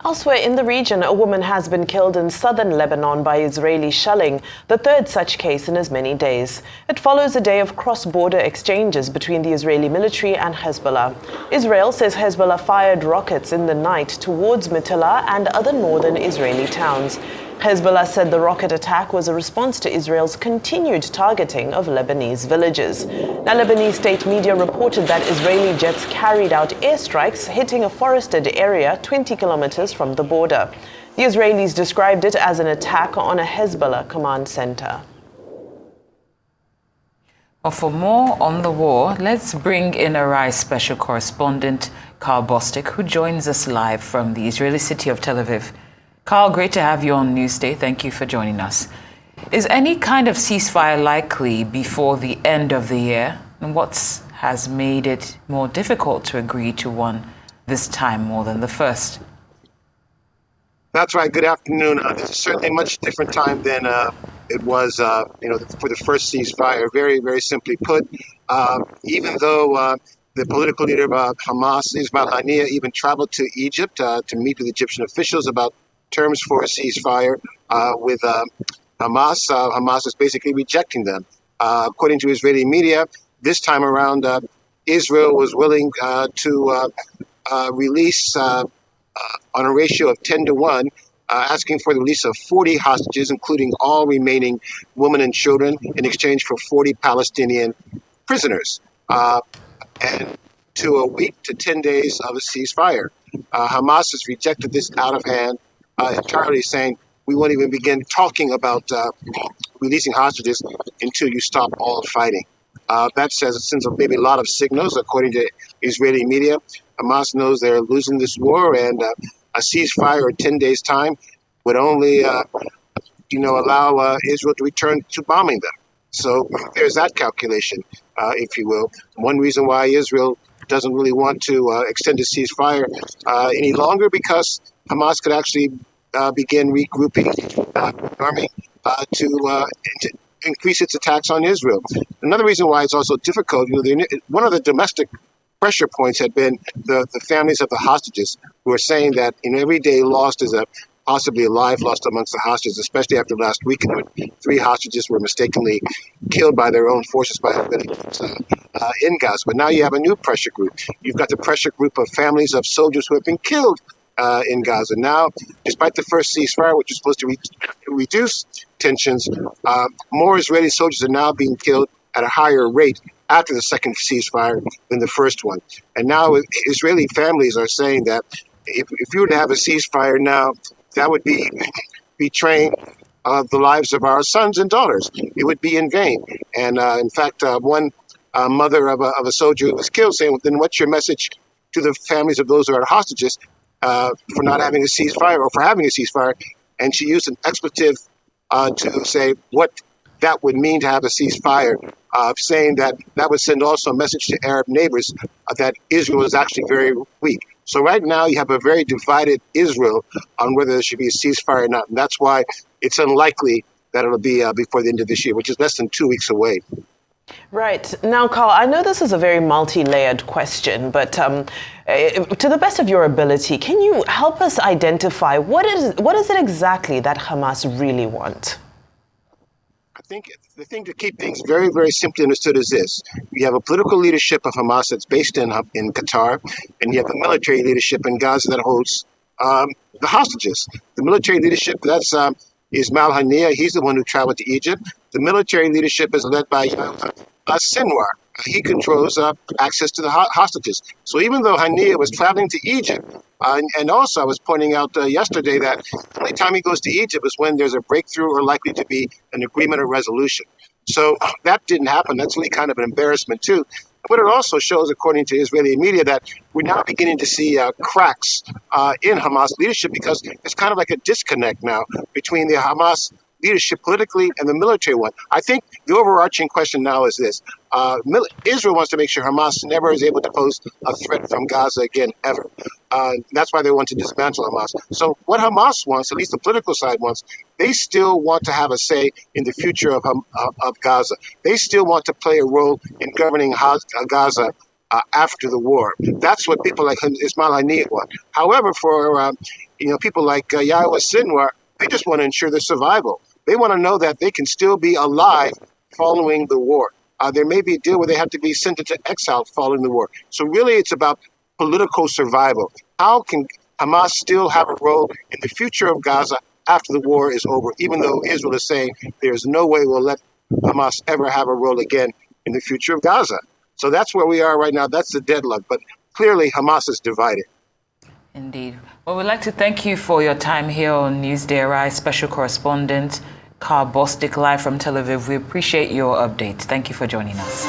Elsewhere in the region, a woman has been killed in southern Lebanon by Israeli shelling, the third such case in as many days. It follows a day of cross-border exchanges between the Israeli military and Hezbollah. Israel says Hezbollah fired rockets in the night towards Metila and other northern Israeli towns. Hezbollah said the rocket attack was a response to Israel's continued targeting of Lebanese villages. Now, Lebanese state media reported that Israeli jets carried out airstrikes hitting a forested area 20 kilometers from the border. The Israelis described it as an attack on a Hezbollah command center. Well, for more on the war, let's bring in Arise special correspondent Karl Bostic, who joins us live from the Israeli city of Tel Aviv. Karl, great to have you on Newsday. Thank you for joining us. Is any kind of ceasefire likely before the end of the year? And what has made it more difficult to agree to one this time more than the first? That's right. Good afternoon. This is certainly a much different time than it was, for the first ceasefire. Very, very simply put, even though the political leader of Hamas, Ismail Haniyeh, even traveled to Egypt to meet with Egyptian officials about terms for a ceasefire with Hamas. Hamas is basically rejecting them. According to Israeli media, this time around, Israel was willing to release on a ratio of 10 to 1, asking for the release of 40 hostages, including all remaining women and children, in exchange for 40 Palestinian prisoners, and to a week to 10 days of a ceasefire. Hamas has rejected this out of hand, entirely saying, we won't even begin talking about releasing hostages until you stop all fighting. That sends maybe a lot of signals, according to Israeli media. Hamas knows they're losing this war, and a ceasefire in 10 days' time would only, allow Israel to return to bombing them. So there's that calculation, if you will. One reason why Israel doesn't really want to extend the ceasefire any longer, because Hamas could actually begin regrouping the army to increase its attacks on Israel. Another reason why it's also difficult, one of the domestic pressure points had been the families of the hostages, who are saying that every day lost is possibly a life lost amongst the hostages, especially after last weekend when 3 hostages were mistakenly killed by their own forces by in Gaza. But now you have a new pressure group. You've got the pressure group of families of soldiers who have been killed in Gaza. Now, despite the first ceasefire, which is supposed to reduce tensions, more Israeli soldiers are now being killed at a higher rate after the second ceasefire than the first one. And now Israeli families are saying that if you were to have a ceasefire now, that would be betraying the lives of our sons and daughters. It would be in vain. And in fact, one mother of a soldier who was killed saying, well, then what's your message to the families of those who are hostages for not having a ceasefire or for having a ceasefire? And she used an expletive to say what that would mean to have a ceasefire, saying that would send also a message to Arab neighbors that Israel is actually very weak. So right now you have a very divided Israel on whether there should be a ceasefire or not. And that's why it's unlikely that it'll be before the end of this year, which is less than 2 weeks away. Right. Now, Karl, I know this is a very multi-layered question, but to the best of your ability, can you help us identify what is it exactly that Hamas really want? I think the thing to keep things very, very simply understood is this. You have a political leadership of Hamas that's based in Qatar, and you have the military leadership in Gaza that holds the hostages. The military leadership, that's Ismail Haniyeh. He's the one who traveled to Egypt. The military leadership is led by Sinwar. He controls access to the hostages. So even though Haniyeh was traveling to Egypt, and also I was pointing out yesterday that the only time he goes to Egypt is when there's a breakthrough or likely to be an agreement or resolution. So that didn't happen. That's really kind of an embarrassment too. But it also shows, according to Israeli media, that we're now beginning to see cracks in Hamas leadership, because it's kind of like a disconnect now between the Hamas leadership politically and the military one. I think the overarching question now is this. Israel wants to make sure Hamas never is able to pose a threat from Gaza again, ever. That's why they want to dismantle Hamas. So what Hamas wants, at least the political side wants, they still want to have a say in the future of Gaza. They still want to play a role in governing Gaza after the war. That's what people like Ismail Haniyeh want. However, for people like Yahya Sinwar, they just want to ensure their survival. They want to know that they can still be alive following the war. There may be a deal where they have to be sent into exile following the war. So really, it's about political survival. How can Hamas still have a role in the future of Gaza after the war is over, even though Israel is saying there's no way we'll let Hamas ever have a role again in the future of Gaza. So that's where we are right now. That's the deadlock. But clearly, Hamas is divided. Indeed. Well, we'd like to thank you for your time here on Newsday Arise, Special Correspondent Karl Bostic, live from Tel Aviv. We appreciate your update. Thank you for joining us.